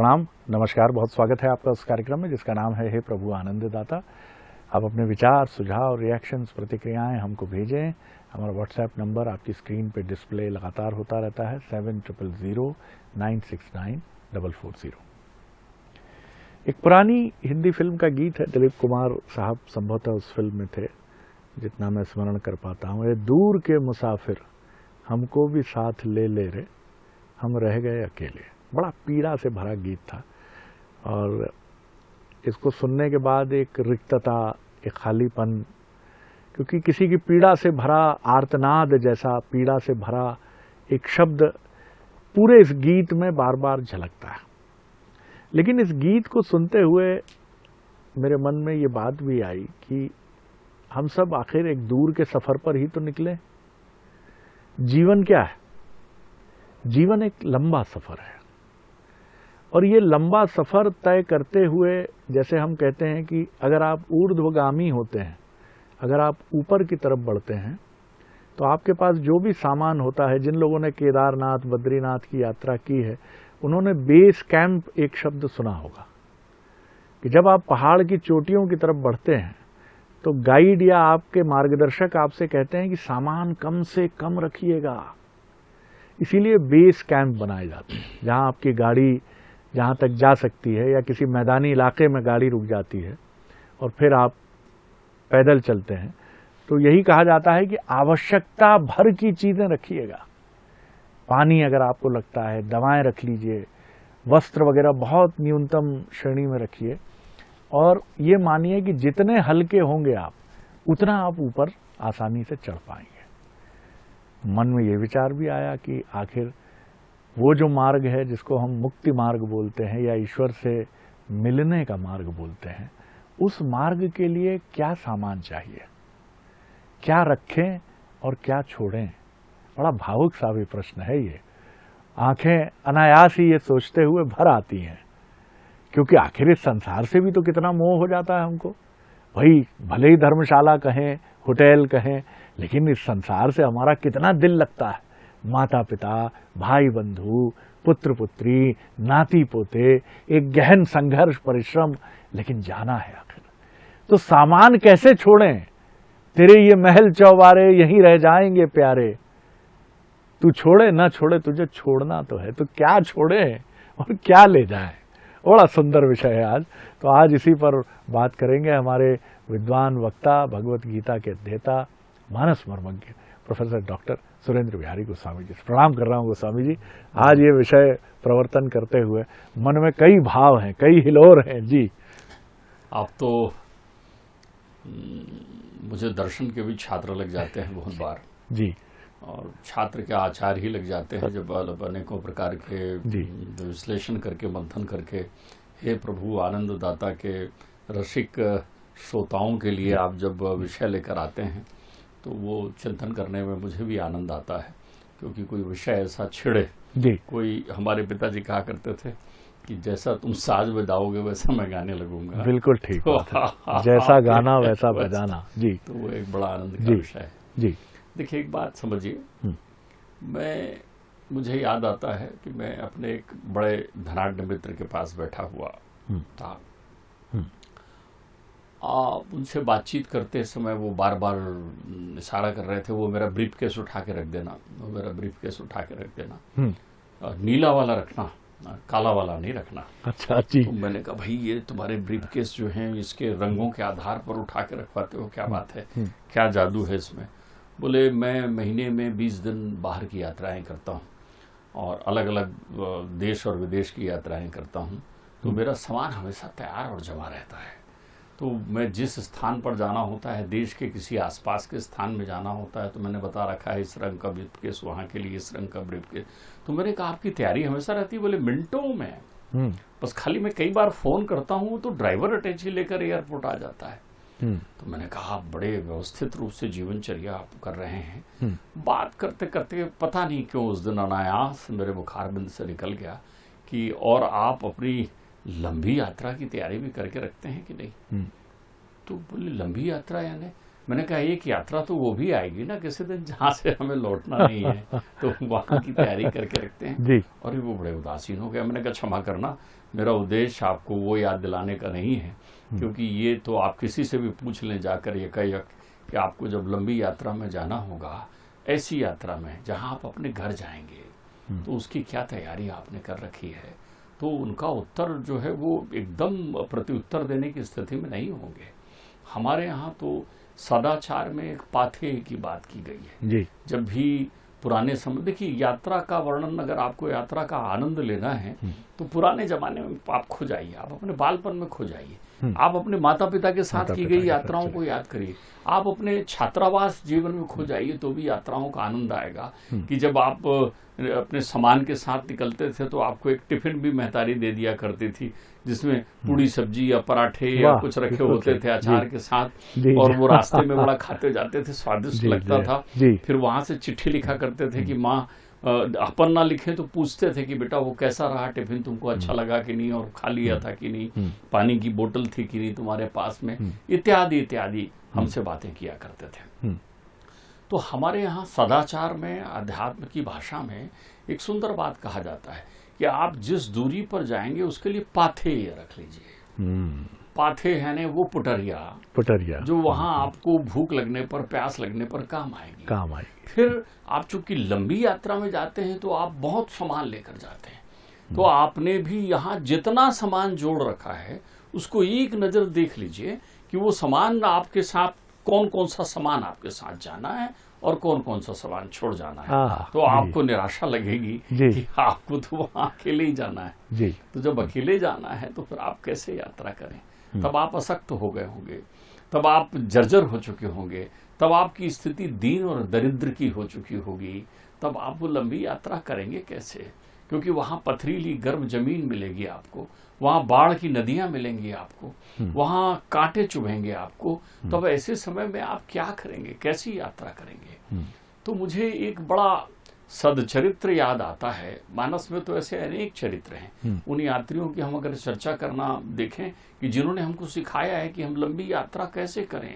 प्रणाम, नमस्कार, बहुत स्वागत है आपका उस कार्यक्रम में जिसका नाम है हे प्रभु आनंददाता। आप अपने विचार, सुझाव, रिएक्शंस, प्रतिक्रियाएं हमको भेजें। हमारा व्हाट्सएप नंबर आपकी स्क्रीन पे डिस्प्ले लगातार होता रहता है 7009694440। एक पुरानी हिंदी फिल्म का गीत है, दिलीप कुमार साहब संभवतः उस फिल्म में थे, जितना मैं स्मरण कर पाता हूँ। ये दूर के मुसाफिर हमको भी साथ ले ले रे, हम रह गए अकेले। बड़ा पीड़ा से भरा गीत था और इसको सुनने के बाद एक रिक्तता, एक खालीपन, क्योंकि किसी की पीड़ा से भरा आर्तनाद जैसा पीड़ा से भरा एक शब्द पूरे इस गीत में बार बार झलकता है। लेकिन इस गीत को सुनते हुए मेरे मन में ये बात भी आई कि हम सब आखिर एक दूर के सफर पर ही तो निकले। जीवन क्या है? जीवन एक लंबा सफर है और ये लंबा सफर तय करते हुए, जैसे हम कहते हैं कि अगर आप ऊर्ध्वगामी होते हैं, अगर आप ऊपर की तरफ बढ़ते हैं, तो आपके पास जो भी सामान होता है, जिन लोगों ने केदारनाथ, बद्रीनाथ की यात्रा की है, उन्होंने बेस कैंप एक शब्द सुना होगा कि जब आप पहाड़ की चोटियों की तरफ बढ़ते हैं तो गाइड या आपके मार्गदर्शक आपसे कहते हैं कि सामान कम से कम रखिएगा। इसीलिए बेस कैंप बनाए जाते हैं, जहां आपकी गाड़ी जहां तक जा सकती है या किसी मैदानी इलाके में गाड़ी रुक जाती है और फिर आप पैदल चलते हैं। तो यही कहा जाता है कि आवश्यकता भर की चीजें रखिएगा। पानी अगर आपको लगता है, दवाएं रख लीजिए, वस्त्र वगैरह बहुत न्यूनतम श्रेणी में रखिए और ये मानिए कि जितने हल्के होंगे आप, उतना आप ऊपर आसानी से चढ़ पाएंगे। मन में ये विचार भी आया कि आखिर वो जो मार्ग है जिसको हम मुक्ति मार्ग बोलते हैं या ईश्वर से मिलने का मार्ग बोलते हैं, उस मार्ग के लिए क्या सामान चाहिए, क्या रखें और क्या छोड़ें? बड़ा भावुक सा भी प्रश्न है ये। आंखें अनायास ही ये सोचते हुए भर आती हैं, क्योंकि आखिर इस संसार से भी तो कितना मोह हो जाता है हमको। भाई भले ही धर्मशाला कहें, होटल कहें, लेकिन इस संसार से हमारा कितना दिल लगता है। माता पिता, भाई बंधु, पुत्र पुत्री, नाती पोते, एक गहन संघर्ष, परिश्रम, लेकिन जाना है आखिर। तो सामान कैसे छोड़ें? तेरे ये महल चौबारे यहीं रह जाएंगे प्यारे। तू छोड़े ना छोड़े, तुझे छोड़ना तो है, तो क्या छोड़े और क्या ले जाए? बड़ा सुंदर विषय है आज। तो आज इसी पर बात करेंगे हमारे विद्वान वक्ता, भगवत गीता के अध्येता, मानस मर्मज्ञ प्रोफेसर डॉक्टर सुरेंद्र बिहारी गोस्वामी जी। प्रणाम कर रहा हूँ गोस्वामी जी। आज ये विषय प्रवर्तन करते हुए मन में कई भाव हैं, कई हिलोर हैं जी। आप तो मुझे दर्शन के भी छात्र लग जाते हैं बहुत बार जी, और छात्र के आचार्य ही लग जाते हैं जब अनेकों प्रकार के विश्लेषण करके, मंथन करके हे प्रभु आनंददाता के रसिक श्रोताओं के लिए आप जब विषय लेकर आते हैं तो वो चिंतन करने में मुझे भी आनंद आता है, क्योंकि कोई विषय ऐसा छिड़े जी। कोई हमारे पिताजी कहा करते थे कि जैसा तुम साज बजाओगे वैसा मैं गाने लगूंगा। बिल्कुल ठीक बात है। जैसा गाना वैसा बजाना जी। तो वो एक बड़ा आनंद का विषय है जी। देखिए एक बात समझिए, मुझे याद आता है कि मैं अपने एक बड़े धनाढ्य मित्र के पास बैठा हुआ था। उनसे बातचीत करते समय वो बार बार इशारा कर रहे थे, वो मेरा ब्रीफ केस उठा के रख देना, वो मेरा ब्रीफ केस उठा के रख देना, नीला वाला रखना, काला वाला नहीं रखना। अच्छा जी। तो मैंने कहा भाई ये तुम्हारे ब्रीफ केस जो हैं इसके रंगों के आधार पर उठा के रखवाते हो, क्या बात है, क्या जादू है इसमें? बोले मैं महीने में 20 दिन बाहर की यात्राएं करता हूँ और अलग अलग देश और विदेश की यात्राएं करता हूँ, तो मेरा सामान हमेशा तैयार और जमा रहता है। तो मैं जिस स्थान पर जाना होता है, देश के किसी आसपास के स्थान में जाना होता है, तो मैंने बता रखा है इस रंग का ब्रीफ केस, वहाँ के लिए इस रंग का ब्रीफ केस। तो मैंने कहा आपकी तैयारी हमेशा रहती है? बोले मिनटों में, बस खाली मैं कई बार फोन करता हूँ तो ड्राइवर अटैची लेकर एयरपोर्ट आ जाता है। तो मैंने कहा आप बड़े व्यवस्थित रूप से जीवनचर्या आप कर रहे हैं। बात करते करते पता नहीं क्यों उस दिन अनायास मेरे मुखारबिंद से निकल गया कि और आप अपनी लंबी यात्रा की तैयारी भी करके रखते हैं कि नहीं? तो बोले लंबी यात्रा यानी? मैंने कहा एक यात्रा तो वो भी आएगी ना किसी दिन जहाँ से हमें लौटना नहीं है, तो वहाँ की तैयारी करके रखते हैं जी। और वो बड़े उदासीन हो गया। मैंने कहा क्षमा करना, मेरा उद्देश्य आपको वो याद दिलाने का नहीं है, क्योंकि ये तो आप किसी से भी पूछ लें जाकर ये कह कि आपको जब लंबी यात्रा में जाना होगा, ऐसी यात्रा में जहाँ आप अपने घर जाएंगे, तो उसकी क्या तैयारी आपने कर रखी है। तो उनका उत्तर जो है वो एकदम प्रत्युत्तर देने की स्थिति में नहीं होंगे। हमारे यहाँ तो सदाचार में एक पाथे की बात की गई है जी। जब भी पुराने समय, देखिए यात्रा का वर्णन, अगर आपको यात्रा का आनंद लेना है तो पुराने जमाने में आप खो जाइए, आप अपने बालपन में खो जाइए, आप अपने माता पिता के साथ की गई यात्राओं को याद करिए, आप अपने छात्रावास जीवन में खो जाइए तो भी यात्राओं का आनंद आएगा। कि जब आप अपने सामान के साथ निकलते थे तो आपको एक टिफिन भी महतारी दे दिया करती थी जिसमें पूड़ी सब्जी या पराठे या कुछ रखे होते थे अचार के साथ, और वो रास्ते में बड़ा खाते जाते थे, स्वादिष्ट लगता था। फिर वहां से चिट्ठी लिखा करते थे कि माँ, अपन ना लिखे तो पूछते थे कि बेटा वो कैसा रहा टिफिन, तुमको अच्छा लगा कि नहीं, और खा लिया था कि नहीं, पानी की बोतल थी कि नहीं तुम्हारे पास में, इत्यादि इत्यादि हमसे बातें किया करते थे। तो हमारे यहाँ सदाचार में, अध्यात्म की भाषा में एक सुंदर बात कहा जाता है कि आप जिस दूरी पर जाएंगे उसके लिए पाथे रख लीजिए। पाथे है ने वो पुटरिया जो वहां आपको भूख लगने पर, प्यास लगने पर काम आएगी। फिर आप चूंकि लंबी यात्रा में जाते हैं तो आप बहुत सामान लेकर जाते हैं, तो आपने भी यहाँ जितना सामान जोड़ रखा है उसको एक नजर देख लीजिए कि वो सामान आपके साथ, कौन कौन सा सामान आपके साथ जाना है और कौन कौन सा सामान छोड़ जाना है। तो आपको निराशा लगेगी कि आपको तो वहां अकेले ही जाना है जी। तो जब अकेले जाना है तो फिर आप कैसे यात्रा करें, तब आप असक्त हो गए होंगे, तब आप जर्जर हो चुके होंगे, तब आपकी स्थिति दीन और दरिद्र की हो चुकी होगी, तब आप वो लंबी यात्रा करेंगे कैसे, क्योंकि वहां पथरीली गर्म जमीन मिलेगी आपको, वहां बाढ़ की नदियां मिलेंगी आपको, वहां कांटे चुभेंगे आपको, तब ऐसे समय में आप क्या करेंगे, कैसी यात्रा करेंगे। तो मुझे एक बड़ा सदचरित्र याद आता है, मानस में तो ऐसे अनेक चरित्र हैं, उन यात्रियों की हम अगर चर्चा करना देखें कि जिन्होंने हमको सिखाया है कि हम लंबी यात्रा कैसे करें।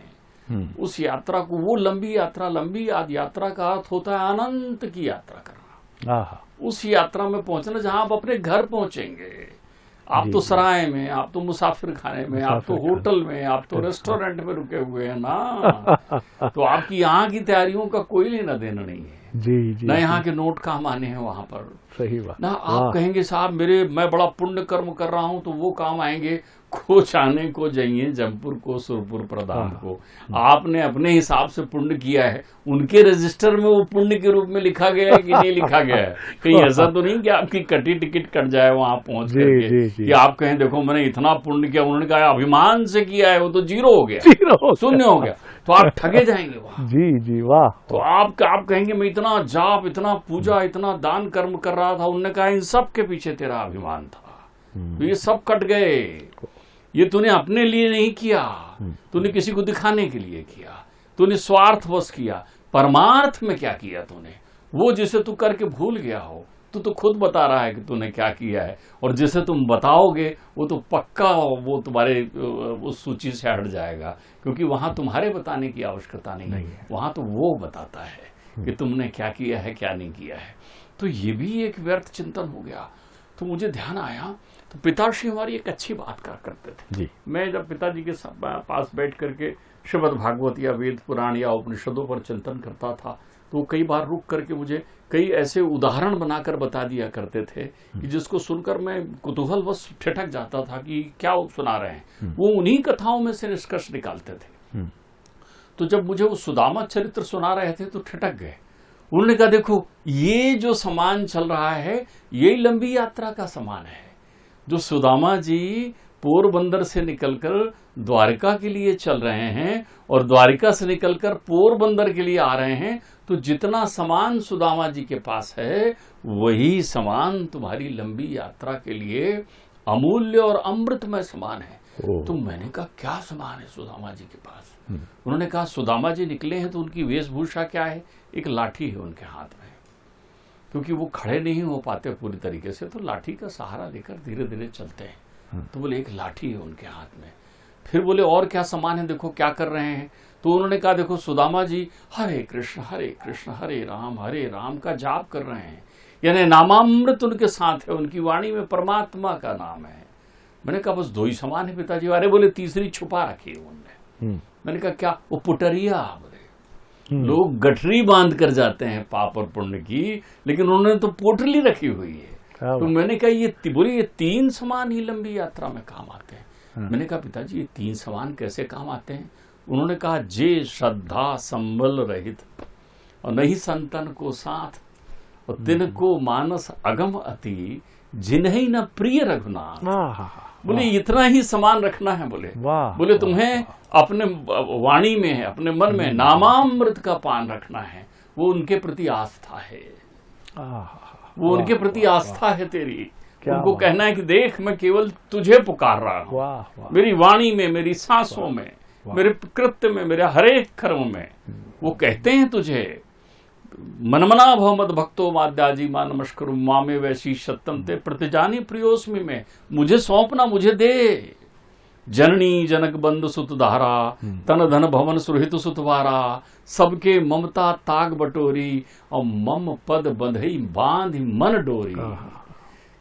उस यात्रा को, वो लंबी यात्रा का अर्थ होता है अनंत की यात्रा करना, उस यात्रा में पहुंचना जहां आप अपने घर पहुंचेंगे। आप तो सराय में, आप तो मुसाफिर खाने में, आप तो होटल में, आप तो रेस्टोरेंट में रुके हुए हैं ना, तो आपकी यहाँ की तैयारियों का कोई लेना देना नहीं है जी। ना यहाँ के नोट काम आने हैं वहां पर, सही बात ना। आप कहेंगे साहब मैं बड़ा पुण्य कर्म कर रहा हूं तो वो काम आएंगे, खोच आने को जाइए जमपुर को सुरपुर प्रधान को। आपने अपने हिसाब से पुण्य किया है, उनके रजिस्टर में वो पुण्य के रूप में लिखा गया है कि नहीं लिखा गया है। कहीं ऐसा तो नहीं कि आपकी कटी टिकट कट जाए वहां पहुंच करके कि आप कहें देखो मैंने इतना पुण्य किया, उन्होंने कहा अभिमान से किया है, वो तो जीरो हो गया, शून्य हो गया, तो आप ठगे जाएंगे वहां जी। वाह। तो आप कहेंगे मैं इतना जाप, इतना पूजा, इतना दान कर्म कर रहा था, उन्होंने कहा इन सब के पीछे तेरा अभिमान था, तो ये सब कट गए, ये तूने अपने लिए नहीं किया, तूने किसी को दिखाने के लिए किया, तूने स्वार्थवश किया। परमार्थ में क्या किया तूने, वो जिसे तू करके भूल गया हो, तू तो खुद बता रहा है कि तूने क्या किया है, और जिसे तुम बताओगे वो तो पक्का वो तुम्हारे उस सूची से हट जाएगा, क्योंकि वहां तुम्हारे बताने की आवश्यकता नहीं है, वहां तो वो बताता है कि तुमने क्या किया है क्या नहीं किया है। तो ये भी एक व्यर्थ चिंतन हो गया। तो मुझे ध्यान आया, तो पिताश्री हमारी एक अच्छी बात करते थे जी। मैं जब पिताजी के पास बैठ करके श्रीमद् भागवत या वेद पुराण या उपनिषदों पर चिंतन करता था, तो कई बार रुक करके मुझे कई ऐसे उदाहरण बनाकर बता दिया करते थे कि जिसको सुनकर मैं कुतूहलवश ठिठक जाता था कि क्या सुना रहे हैं। वो उन्हीं कथाओं में से निष्कर्ष निकालते थे। तो जब मुझे वो सुदामा चरित्र सुना रहे थे तो ठिठक गए। उन्होंने कहा देखो ये जो सामान चल रहा है यही लंबी यात्रा का सामान है। जो सुदामा जी पोरबंदर से निकलकर द्वारका के लिए चल रहे हैं और द्वारका से निकलकर पोरबंदर के लिए आ रहे हैं, तो जितना सामान सुदामा जी के पास है वही सामान तुम्हारी लंबी यात्रा के लिए अमूल्य और अमृतमय सामान है। तो मैंने कहा क्या सामान है सुदामा जी के पास? उन्होंने कहा सुदामा जी निकले हैं तो उनकी वेशभूषा क्या है? एक लाठी है उनके हाथ में, क्योंकि वो खड़े नहीं हो पाते पूरी तरीके से, तो लाठी का सहारा लेकर धीरे धीरे चलते हैं। तो बोले एक लाठी है उनके हाथ में। फिर बोले और क्या सामान है, देखो क्या कर रहे हैं? तो उन्होंने कहा देखो सुदामा जी हरे कृष्ण हरे राम का जाप कर रहे हैं, यानी नामामृत उनके साथ है, उनकी वाणी में परमात्मा का नाम है। मैंने कहा बस 2 ही समान है पिताजी। अरे बोले तीसरी छुपा रखी है उन्होंने। मैंने कहा क्या? वो पुटरिया। बोले लोग गठरी बांध कर जाते हैं पाप और पुण्य की, लेकिन उन्होंने तो पोटली रखी हुई है। तो मैंने कहा ये 3 समान ही लंबी यात्रा में काम आते हैं। मैंने कहा पिताजी ये 3 समान कैसे काम आते हैं? उन्होंने कहा जे श्रद्धा संबल रहित और नहीं संतन को साथ, और तिनको मानस अगम अति जिन्हें न प्रिय रघुनाथ। बोले इतना ही समान रखना है। बोले तुम्हें अपने वाणी में, अपने मन में नामामृत का पान रखना है। वो उनके प्रति आस्था है, वो उनके प्रति आस्था है तेरी। उनको कहना है कि देख मैं केवल तुझे पुकार रहा हूं, मेरी वाणी में, मेरी सांसों में, मेरे कृत्य में, मेरे हरेक कर्म में वो कहते हैं तुझे। मनमना भवमद भक्तो माद्याजी मा नमस्करु मामे वैसी सत्यम ते प्रतिजानी प्रियोस्मि में, मुझे सौंपना, मुझे दे। जननी जनक बंधु सुत धारा, तन धन भवन सुरहित सुतवारा, सबके ममता ताग बटोरी, और मम पद बंधई बांध मन डोरी।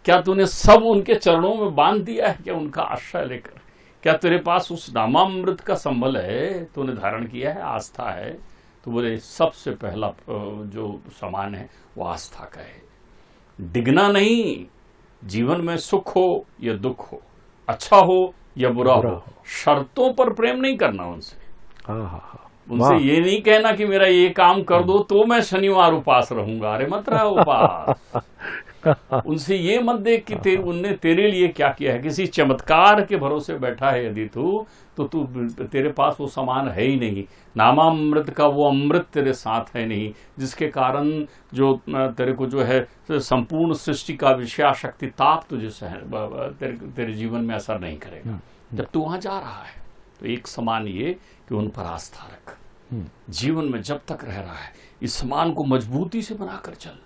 क्या तूने सब उनके चरणों में बांध दिया है क्या? उनका आश्रय लेकर क्या तेरे पास उस नामामृत का संबल है? तूने धारण किया है, आस्था है? तो बोले सबसे पहला जो समान है वो आस्था का है। डिगना नहीं, जीवन में सुख हो या दुख हो, अच्छा हो या बुरा हो, शर्तों पर प्रेम नहीं करना उनसे। उनसे ये नहीं कहना कि मेरा ये काम कर दो तो मैं शनिवार उपास रहूंगा। अरे मत रहा उपास। उनसे ये मत देख कि उनने तेरे लिए क्या किया है। किसी चमत्कार के भरोसे बैठा है यदि तू, तो तू तेरे पास वो सामान है ही नहीं। नामामृत का वो अमृत तेरे साथ है नहीं, जिसके कारण जो तेरे को जो है संपूर्ण सृष्टि का विषयाशक्ति ताप तुझे तेरे जीवन में असर नहीं करेगा। जब तू वहां जा रहा है तो एक समान ये कि उन पर आस्था रख। जीवन में जब तक रह रहा है इस समान को मजबूती से बनाकर चल,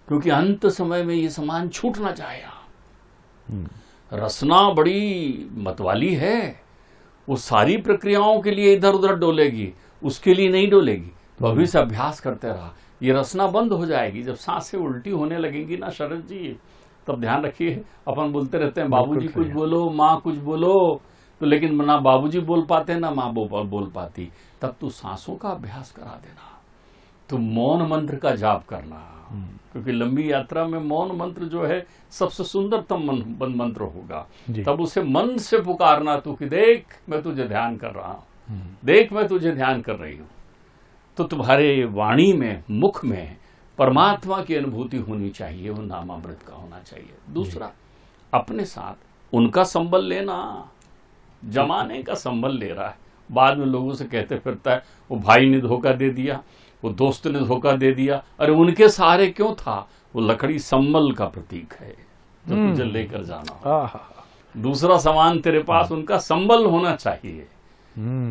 क्योंकि अंत समय में ये समान छूट ना जाएगा। रसना बड़ी मतवाली है, वो सारी प्रक्रियाओं के लिए इधर उधर डोलेगी, उसके लिए नहीं डोलेगी। तो अभी से अभ्यास करते रहा, ये रसना बंद हो जाएगी। जब सांसें उल्टी होने लगेंगी ना शरद जी, तब ध्यान रखिए। अपन बोलते रहते हैं बाबूजी कुछ बोलो, माँ कुछ बोलो, तो लेकिन ना बाबूजी बोल पाते ना माँ बोल पाती। तब तू सांसों का अभ्यास करा देना, तो मौन मंत्र का जाप करना, क्योंकि लंबी यात्रा में मौन मंत्र जो है सबसे सुंदरतम मंत्र होगा। तब उसे मन से पुकारना तू कि देख मैं तुझे ध्यान कर रहा हूं, देख मैं तुझे ध्यान कर रही हूं। तो तुम्हारे वाणी में, मुख में परमात्मा की अनुभूति होनी चाहिए, वो नामामृत का होना चाहिए। दूसरा, अपने साथ उनका संबल लेना। जमाने का संबल ले रहा है, बाद में लोगों से कहते फिरता है वो भाई ने धोखा दे दिया, वो दोस्त ने धोखा दे दिया। अरे उनके सहारे क्यों था? वो लकड़ी संबल का प्रतीक है जो तुझे लेकर जाना हो। दूसरा सामान तेरे पास उनका संबल होना चाहिए।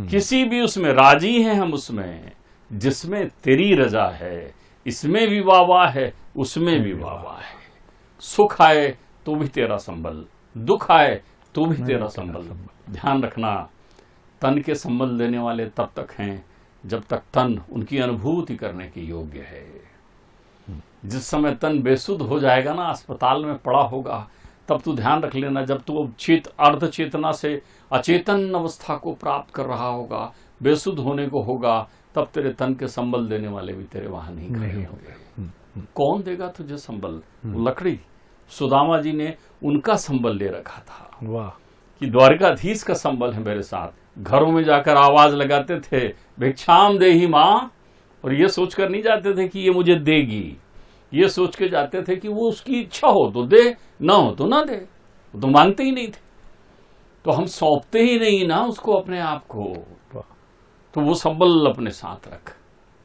किसी भी उसमें राजी हैं हम, उसमें जिसमें तेरी रजा है, इसमें भी वाह है, उसमें भी वाह है। सुख आए तो भी तेरा संबल, दुख आए तो भी तेरा संबल। ध्यान रखना, तन के संबल देने वाले तब तक हैं जब तक तन उनकी अनुभूति करने के योग्य है। जिस समय तन बेसुध हो जाएगा ना, अस्पताल में पड़ा होगा, तब तू ध्यान रख लेना, जब तू अर्ध चेतना से अचेतन अवस्था को प्राप्त कर रहा होगा, बेसुध होने को होगा, तब तेरे तन के संबल देने वाले भी तेरे वहां नहीं खड़े होंगे। कौन देगा तुझे संबल? लकड़ी। सुदामा जी ने उनका संबल ले रखा था। वाह, कि द्वारिकाधीश का संबल है मेरे साथ। घरों में जाकर आवाज लगाते थे भिक्षाम देही माँ, और ये सोचकर नहीं जाते थे कि ये मुझे देगी, ये सोच के जाते थे कि वो उसकी इच्छा हो तो दे, ना हो तो ना दे। वो तो मांगते ही नहीं थे, तो हम सौंपते ही नहीं ना उसको अपने आप को। तो वो संबल अपने साथ रख,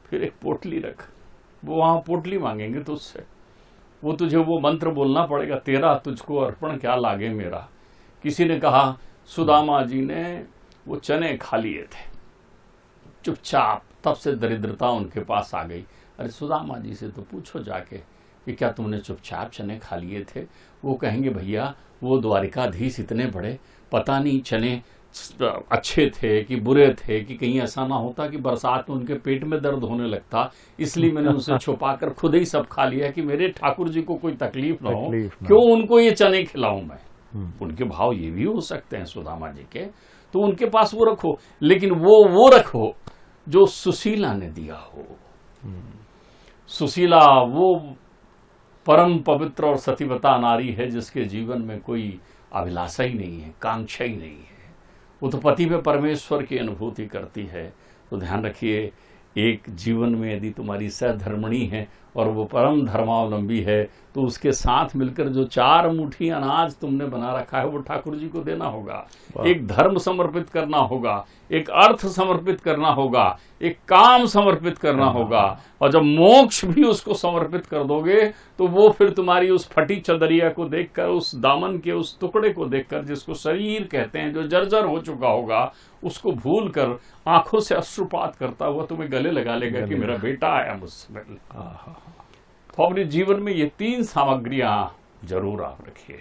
फिर एक पोटली रख। वो वहां पोटली मांगेंगे तो उससे वो तुझे वो मंत्र बोलना पड़ेगा, तेरा तुझको अर्पण क्या लागे मेरा। किसी ने कहा सुदामा जी ने वो चने खा लिए थे चुपचाप, तब से दरिद्रता उनके पास आ गई। अरे सुदामा जी से तो पूछो जाके कि क्या तुमने चुपचाप चने खा लिए थे? वो कहेंगे भैया वो द्वारिकाधीश इतने बड़े, पता नहीं चने अच्छे थे कि बुरे थे, कि कहीं ऐसा ना होता कि बरसात में उनके पेट में दर्द होने लगता, इसलिए मैंने उनसे छुपाकर खुद ही सब खा लिया कि मेरे ठाकुर जी को कोई तकलीफ ना हो, क्यों उनको ये चने खिलाऊं मैं। उनके भाव ये भी हो सकते हैं सुदामा जी के, तो उनके पास वो रखो, लेकिन वो रखो जो सुशीला ने दिया हो। सुशीला वो परम पवित्र और सतीवता नारी है जिसके जीवन में कोई अभिलाषा ही नहीं है, कांक्षा ही नहीं है। वो तो पति पे परमेश्वर की अनुभूति करती है। तो ध्यान रखिए, एक जीवन में यदि तुम्हारी सहधर्मिणी है और वो परम धर्मावलंबी है, तो उसके साथ मिलकर जो 4 मुट्ठी अनाज तुमने बना रखा है वो ठाकुर जी को देना होगा। एक धर्म समर्पित करना होगा, एक अर्थ समर्पित करना होगा, एक काम समर्पित करना होगा, और जब मोक्ष भी उसको समर्पित कर दोगे तो वो फिर तुम्हारी उस फटी चदरिया को देखकर, उस दामन के उस टुकड़े को देखकर, जिसको शरीर कहते हैं, जो जर्जर हो चुका होगा, उसको भूल कर आंखों से अश्रुपात करता हुआ तुम्हें गले लगा लेगा कि मेरा बेटा आया मुझसे मिलने। तो अपने जीवन में ये 3 सामग्रियां जरूर आप रखिए,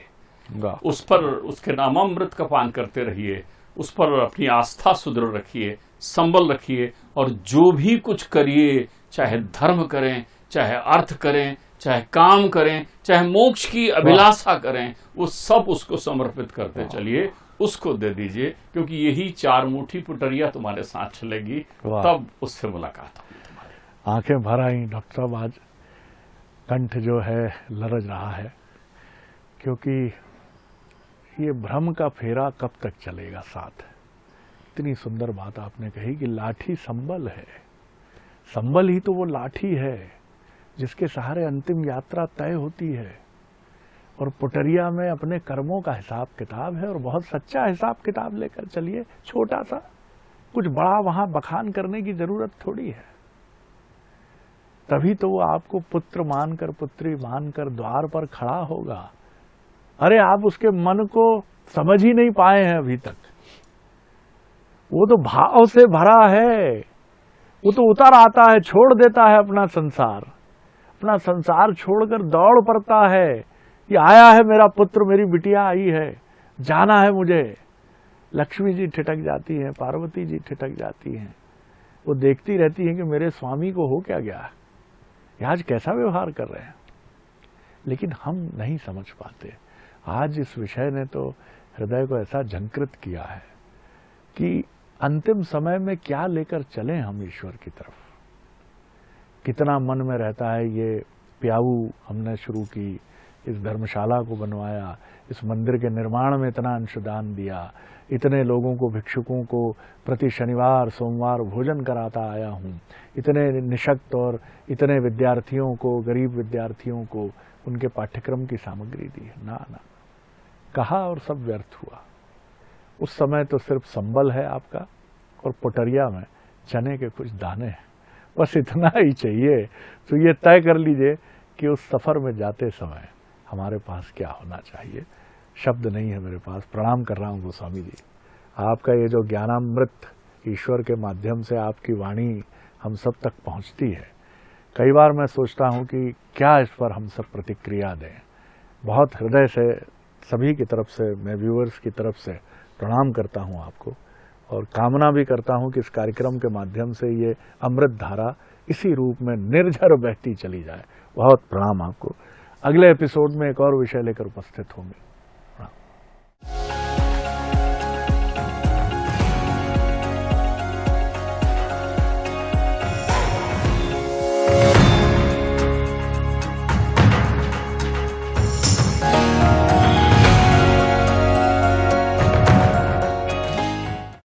उस पर उसके नामामृत का पान करते रहिए, उस पर अपनी आस्था सुदृढ़ रखिए, संबल रखिए, और जो भी कुछ करिए, चाहे धर्म करें, चाहे अर्थ करें, चाहे काम करें, चाहे मोक्ष की अभिलाषा करें, वो सब उसको समर्पित करते चलिए, उसको दे दीजिए, क्योंकि यही 4 मुट्ठी पुटरिया तुम्हारे साथ चलेगी, तब उससे मुलाकात होगी तुम्हारी। आंखें भर आई डॉक्टर साहब, आज कंठ जो है लरज रहा है, क्योंकि ये भ्रम का फेरा कब तक चलेगा साथ। इतनी सुंदर बात आपने कही कि लाठी संबल है, संबल ही तो वो लाठी है जिसके सहारे अंतिम यात्रा तय होती है। और पुटरिया में अपने कर्मों का हिसाब किताब है, और बहुत सच्चा हिसाब किताब लेकर चलिए। छोटा सा, कुछ बड़ा वहां बखान करने की जरूरत थोड़ी है। तभी तो वो आपको पुत्र मानकर, पुत्री मानकर द्वार पर खड़ा होगा। अरे आप उसके मन को समझ ही नहीं पाए हैं अभी तक। वो तो भाव से भरा है, वो तो उतर आता है, छोड़ देता है अपना संसार छोड़कर दौड़ पड़ता है। ये आया है मेरा पुत्र, मेरी बिटिया आई है, जाना है मुझे। लक्ष्मी जी ठिठक जाती हैं, पार्वती जी ठिठक जाती हैं, वो देखती रहती हैं कि मेरे स्वामी को हो क्या गया, ये आज कैसा व्यवहार कर रहे हैं। लेकिन हम नहीं समझ पाते। आज इस विषय ने तो हृदय को ऐसा झंकृत किया है कि अंतिम समय में क्या लेकर चलें हम ईश्वर की तरफ। कितना मन में रहता है। ये प्याऊ हमने शुरू की, इस धर्मशाला को बनवाया, इस मंदिर के निर्माण में इतना अंशदान दिया, इतने लोगों को, भिक्षुकों को प्रति शनिवार सोमवार भोजन कराता आया हूँ, इतने निशक्त और इतने विद्यार्थियों को, गरीब विद्यार्थियों को उनके पाठ्यक्रम की सामग्री दी है। ना, कहा और सब व्यर्थ हुआ। उस समय तो सिर्फ संबल है आपका, और पुटरिया में चने के कुछ दाने हैं, बस इतना ही चाहिए। तो ये तय कर लीजिए कि उस सफर में जाते समय हमारे पास क्या होना चाहिए। शब्द नहीं है मेरे पास। प्रणाम कर रहा हूँ गोस्वामी जी, आपका ये जो ज्ञानामृत ईश्वर के माध्यम से आपकी वाणी हम सब तक पहुँचती है। कई बार मैं सोचता हूँ कि क्या इस पर हम सब प्रतिक्रिया दें। बहुत हृदय से सभी की तरफ से, मैं व्यूअर्स की तरफ से प्रणाम करता हूँ आपको, और कामना भी करता हूँ कि इस कार्यक्रम के माध्यम से ये अमृत धारा इसी रूप में निर्झर बहती चली जाए। बहुत प्रणाम आपको। अगले एपिसोड में एक और विषय लेकर उपस्थित होंगे।